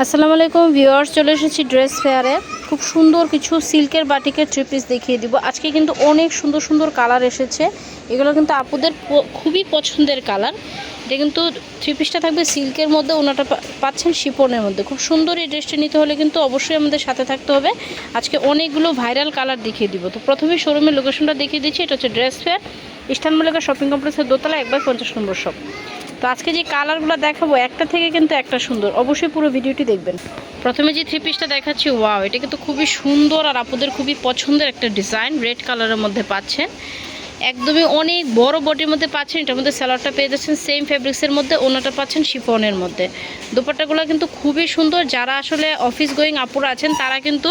আসসালামু আলাইকুম ভিউয়ার্স, চলে এসেছি ড্রেস ফেয়ারে। খুব সুন্দর কিছু সিল্কের বাটিকের থ্রি পিস দেখিয়ে দিব। আজকে কিন্তু অনেক সুন্দর সুন্দর কালার এসেছে। এগুলো কিন্তু আপুদের খুবই পছন্দের কালার। এটা কিন্তু থ্রি পিসটা থাকবে সিল্কের মধ্যে, ওনাটা পাচ্ছেন শিফনের মধ্যে। খুব সুন্দর এই ড্রেসটা নিতে হলে কিন্তু অবশ্যই আমাদের সাথে থাকতে হবে। আজকে অনেকগুলো ভাইরাল কালার দেখিয়ে দিব। তো প্রথমে শোরুমের লোকেশনটা দেখিয়ে দিচ্ছি। এটা হচ্ছে dress fair, eastern Mallika shopping কমপ্লেক্সের দোতলা 1/50 নম্বর শপ। তো আজকে যে কালারগুলো দেখাবো একটা থেকে কিন্তু একটা সুন্দর, অবশ্যই পুরো ভিডিওটি দেখবেন। প্রথমে যে থ্রি পিসটা দেখাচ্ছি, ওয়াও, এটা কিন্তু খুবই সুন্দর আর আপুদের খুবই পছন্দের একটা ডিজাইন। রেড কালারের মধ্যে পাচ্ছেন, একদমই অনেক বড় বডির মধ্যে পাচ্ছেন। এটার মধ্যে সালোয়ারটা পেয়ে যাচ্ছেন সেম ফেব্রিক্সের মধ্যে, ওনাটা পাচ্ছেন শিফনের মধ্যে। দুপাট্টাগুলো কিন্তু খুবই সুন্দর। যারা আসলে অফিস গোয়িং আপুরা আছেন তারা কিন্তু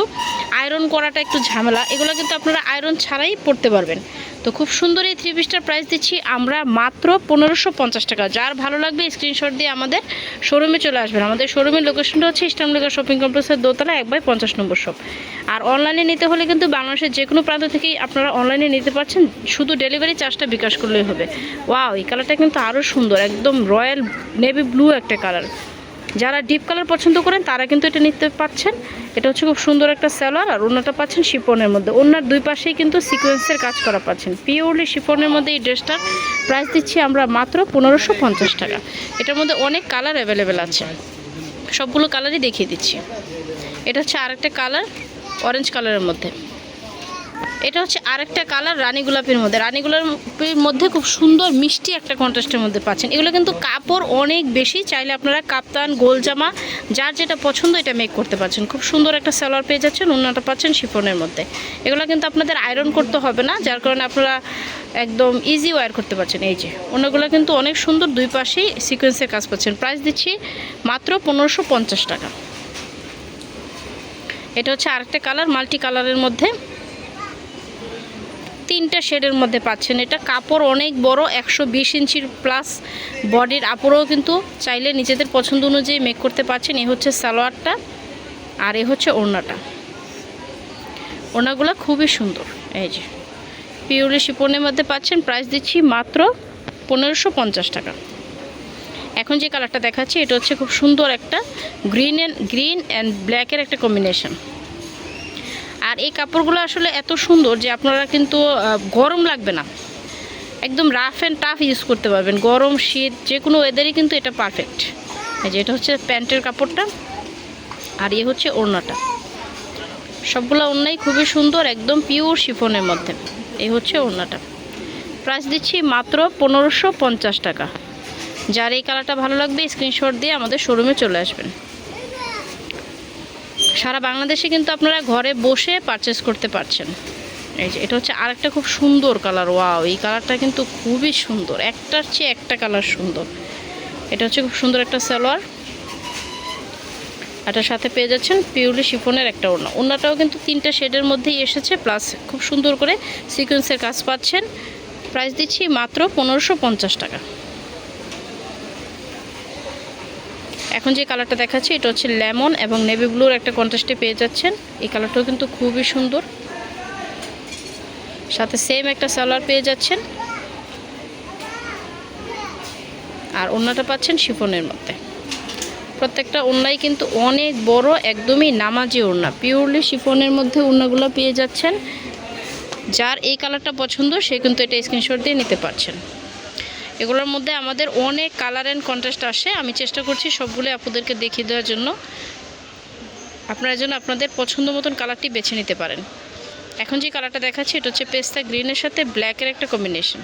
আয়রন করাটা একটু ঝামেলা, এগুলো কিন্তু আপনারা আয়রন ছাড়াই পরতে পারবেন। তো খুব সুন্দর এই থ্রি পিসটার প্রাইস দিচ্ছি আমরা মাত্র 1550 টাকা। যার ভালো লাগবে স্ক্রিনশট দিয়ে আমাদের শোরুমে চলে আসবেন। আমাদের শোরুমের লোকেশনটা হচ্ছে ইস্টার্ন মল্লিকা শপিং কমপ্লেক্সের দোতলা 1/50 নম্বর শপ। আর অনলাইনে নিতে হলে কিন্তু বাংলাদেশের যে কোনো প্রান্ত থেকেই আপনারা অনলাইনে নিতে পারছেন, শুধু ডেলিভারি চার্জটা বিকাশ করলেই হবে। ওয়াও, এই কালারটা কিন্তু আরও সুন্দর, একদম রয়্যাল নেভি ব্লু একটা কালার। যারা ডিপ কালার পছন্দ করেন তারা কিন্তু এটা নিতে পাচ্ছেন। এটা হচ্ছে খুব সুন্দর একটা সালোয়ার, আর ওনাটা পাচ্ছেন শিফনের মধ্যে। ওনার দুই পাশেই কিন্তু সিকোয়েন্সের কাজ করা পাচ্ছেন। পিওরলি শিফনের মধ্যে এই ড্রেসটার প্রাইস দিচ্ছি আমরা মাত্র 1550 টাকা। এটার মধ্যে অনেক কালার অ্যাভেলেবেল আছে, সবগুলো কালারই দেখিয়ে দিচ্ছি। এটা হচ্ছে আরেকটা কালার অরেঞ্জ কালারের মধ্যে। এটা হচ্ছে আরেকটা কালার রানী গোলাপির মধ্যে। রানী গোলাপির মধ্যে খুব সুন্দর মিষ্টি একটা কন্ট্রাস্টের মধ্যে পাচ্ছেন। এগুলো কিন্তু কাপড় অনেক বেশি, চাইলে আপনারা কাপ্তান গোল জামা যার যেটা পছন্দ এটা মেক করতে পারছেন। খুব সুন্দর একটা সালোয়ার পেয়ে যাচ্ছেন, ওনাটা পাচ্ছেন শিফনের মধ্যে। এগুলো কিন্তু আপনাদের আয়রন করতে হবে না, যার কারণে আপনারা একদম ইজি ওয়্যার করতে পারছেন। এই যে ওনাগুলো কিন্তু অনেক সুন্দর, দুই পাশেই সিকোয়েন্সের কাজ পাচ্ছেন। প্রাইস দিচ্ছি মাত্র 1550 টাকা। এটা হচ্ছে আরেকটা কালার মাল্টি কালারের মধ্যে, তিনটা শেডের মধ্যে পাচ্ছেন। এটা কাপড় অনেক বড়, 120 ইঞ্চির প্লাস বডির। আপুরাও কিন্তু চাইলে নিজেদের পছন্দ অনুযায়ী মেক করতে পারছেন। এ হচ্ছে সালোয়ারটা, আর এ হচ্ছে ওড়নাটা। ওড়নাগুলো খুবই সুন্দর। এই যে পিওরলি শিফনের মধ্যে পাচ্ছেন। প্রাইস দিচ্ছি মাত্র 1550 টাকা। এখন যে কালারটা দেখাচ্ছি এটা হচ্ছে খুব সুন্দর একটা গ্রিন অ্যান্ড ব্ল্যাকের একটা কম্বিনেশন। আর এই কাপড়গুলো আসলে এত সুন্দর যে আপনারা কিন্তু গরম লাগবে না, একদম রাফ অ্যান্ড টাফ ইউজ করতে পারবেন। গরম শীত যে কোনো ওয়েদারই কিন্তু এটা পারফেক্ট। এই যে এটা হচ্ছে প্যান্টের কাপড়টা, আর এ হচ্ছে ওড়নাটা। সবগুলো ওড়নাই খুবই সুন্দর, একদম পিওর শিফনের মধ্যে। এই হচ্ছে ওড়নাটা। প্রাইস দিচ্ছি মাত্র 1550 টাকা। যার এই কালারটা ভালো লাগবে স্ক্রিনশট দিয়ে আমাদের শোরুমে চলে আসবেন। সারা বাংলাদেশে কিন্তু আপনারা ঘরে বসে পারচেস করতে পারছেন। এই যে এটা হচ্ছে আরেকটা খুব সুন্দর কালার। ওয়াও, এই কালারটা কিন্তু খুবই সুন্দর, একটার চেয়ে একটা কালার সুন্দর। এটা হচ্ছে খুব সুন্দর একটা সালোয়ার, এটার সাথে পেয়ে যাচ্ছেন পিওরলি শিফনের একটা ওড়না। ওড়নাটাও কিন্তু তিনটা শেডের মধ্যেই এসেছে, প্লাস খুব সুন্দর করে সিকোয়েন্সের কাজ পাচ্ছেন। প্রাইস দিচ্ছি মাত্র 1550 টাকা। এখন যে কালারটা দেখাচ্ছি এটা হচ্ছে লেমন এবং নেভি ব্লুর একটা কন্ট্রাস্টে পেয়ে যাচ্ছেন। এই কালারটাও কিন্তু খুবই সুন্দর, সাথে সেম একটা সালোয়ার পেয়ে যাচ্ছেন, আর ওড়নাটা পাচ্ছেন শিফনের মধ্যে। প্রত্যেকটা ওড়নাই কিন্তু অনেক বড়, একদমই নামাজি ওড়না। পিওরলি শিফনের মধ্যে ওড়নাগুলো পেয়ে যাচ্ছেন। যার এই কালারটা পছন্দ সে কিন্তু এটা স্ক্রিনশট দিয়ে নিতে পারছেন। এগুলোর মধ্যে আমাদের অনেক কালার অ্যান্ড কন্ট্রাস্ট আসে, আমি চেষ্টা করছি সবগুলো আপনাদেরকে দেখিয়ে দেওয়ার জন্য। আপনারা যেন আপনাদের পছন্দ মতন কালারটি বেছে নিতে পারেন। এখন যে কালারটা দেখাচ্ছি এটা হচ্ছে পেস্তা গ্রিনের সাথে ব্ল্যাকের একটা কম্বিনেশন।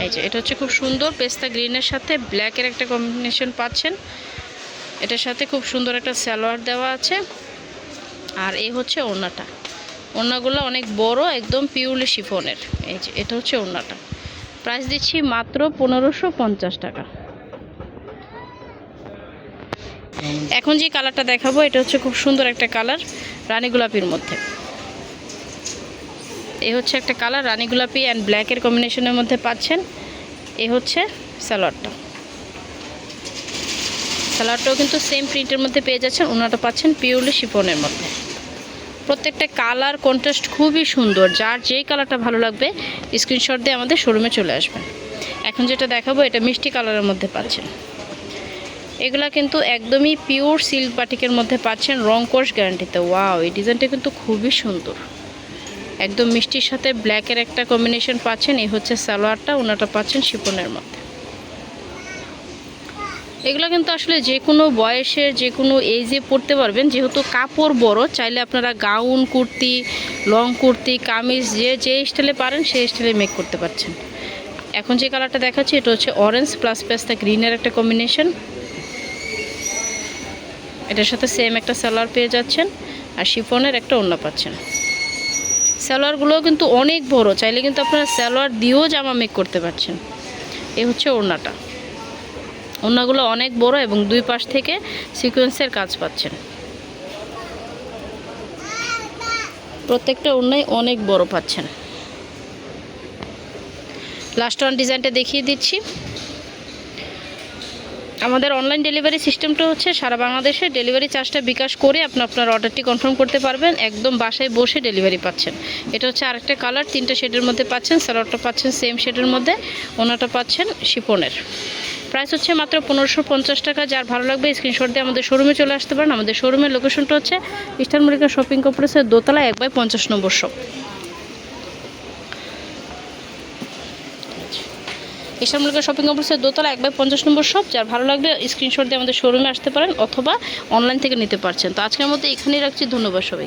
এই যে এটা হচ্ছে খুব সুন্দর, পেস্তা গ্রিনের সাথে ব্ল্যাকের একটা কম্বিনেশন পাচ্ছেন। এটার সাথে খুব সুন্দর একটা সালোয়ার দেওয়া আছে, আর এই হচ্ছে ওড়নাটা। ওড়নাগুলো অনেক বড়, একদম পিওরলি শিফনের। এই যে এটা হচ্ছে ওড়নাটা। প্রাইস দিচ্ছি মাত্র 1550 টাকা। এখন যে কালারটা দেখাবো এটা হচ্ছে খুব সুন্দর একটা কালার রানী গোলাপির মধ্যে। এই হচ্ছে একটা কালার রানী গোলাপি অ্যান্ড ব্ল্যাকের কম্বিনেশনের মধ্যে পাচ্ছেন। এই হচ্ছে সালোয়ারটা। সালোয়ারটাও কিন্তু সেম প্রিন্টের মধ্যে পেয়ে যাচ্ছেন। ওনাটা পাচ্ছেন পিওরলি শিফনের মধ্যে। প্রত্যেকটা কালার কন্ট্রাস্ট খুবই সুন্দর। যার যেই কালারটা ভালো লাগবে স্ক্রিনশট দিয়ে আমাদের শোরুমে চলে আসবেন। এখন যেটা দেখাবো এটা মিষ্টি কালারের মধ্যে পাচ্ছেন। এগুলা কিন্তু একদমই পিওর সিল্ক বাটিকের মধ্যে পাচ্ছেন, রং কোর্স গ্যারান্টিতে। ওয়াও, এই ডিজাইনটা কিন্তু খুবই সুন্দর, একদম মিষ্টির সাথে ব্ল্যাকের একটা কম্বিনেশন পাচ্ছেন। এই হচ্ছে সালোয়ারটা, ওনাটা পাচ্ছেন শিফনের মধ্যে। এগুলো কিন্তু আসলে যে কোনো বয়সের যে কোনো এজে পরতে পারবেন, যেহেতু কাপড় বড়। চাইলে আপনারা গাউন, কুর্তি, লং কুর্তি, কামিজ যে স্টাইলে পারেন সেই স্টাইলে মেক করতে পারছেন। এখন যে কালারটা দেখাচ্ছি এটা হচ্ছে অরেঞ্জ প্লাস পেস্তা গ্রিনের একটা কম্বিনেশন। এটার সাথে সেম একটা সালোয়ার পেয়ে যাচ্ছেন, আর শিফনের একটা ওড়না পাচ্ছেন। সালোয়ারগুলোও কিন্তু অনেক বড়, চাইলে কিন্তু আপনারা সালোয়ার দিয়েও জামা মেক করতে পারছেন। এই হচ্ছে ওড়নাটা, ওড়নাগুলো অনেক বড় এবং দুই পাশ থেকে সিকোয়েন্সের কাজ পাচ্ছেন। প্রত্যেকটা ওড়নাই অনেক বড় পাচ্ছেন। লাস্ট ওয়ান ডিজাইনটা দেখিয়ে দিচ্ছি। আমাদের অনলাইন ডেলিভারি সিস্টেমটা হচ্ছে সারা বাংলাদেশে ডেলিভারি চার্জটা বিকাশ করে আপনার অর্ডারটি কনফার্ম করতে পারবেন, একদম বাসায় বসে ডেলিভারি পাচ্ছেন। এটা হচ্ছে আরেকটা কালার, 3টা শেডের মধ্যে পাচ্ছেন। সালোয়ারটা পাচ্ছেন সেম শেডের মধ্যে, ওনাটা পাচ্ছেন শিফনের। প্রাইস হচ্ছে মাত্র 1550 টাকা। যার ভালো লাগবে স্ক্রিনশট দিয়ে আমাদের শোরুমে চলে আসতে পারেন। আমাদের শোরুমের লোকেশনটা হচ্ছে ইস্টার্ন মল্লিকা শপিং কমপ্লেক্সের দোতলা 1/50 নম্বর শপ। ইস্টার্ন মল্লিকা শপিং কমপ্লেক্সের দোতলা 1/50 নম্বর শপ। যার ভালো লাগবে স্ক্রিনশট দিয়ে আমাদের শোরুমে আসতে পারেন, অথবা অনলাইন থেকে নিতে পারছেন। তো আজকের মধ্যে এখানেই রাখছি, ধন্যবাদ সবাই।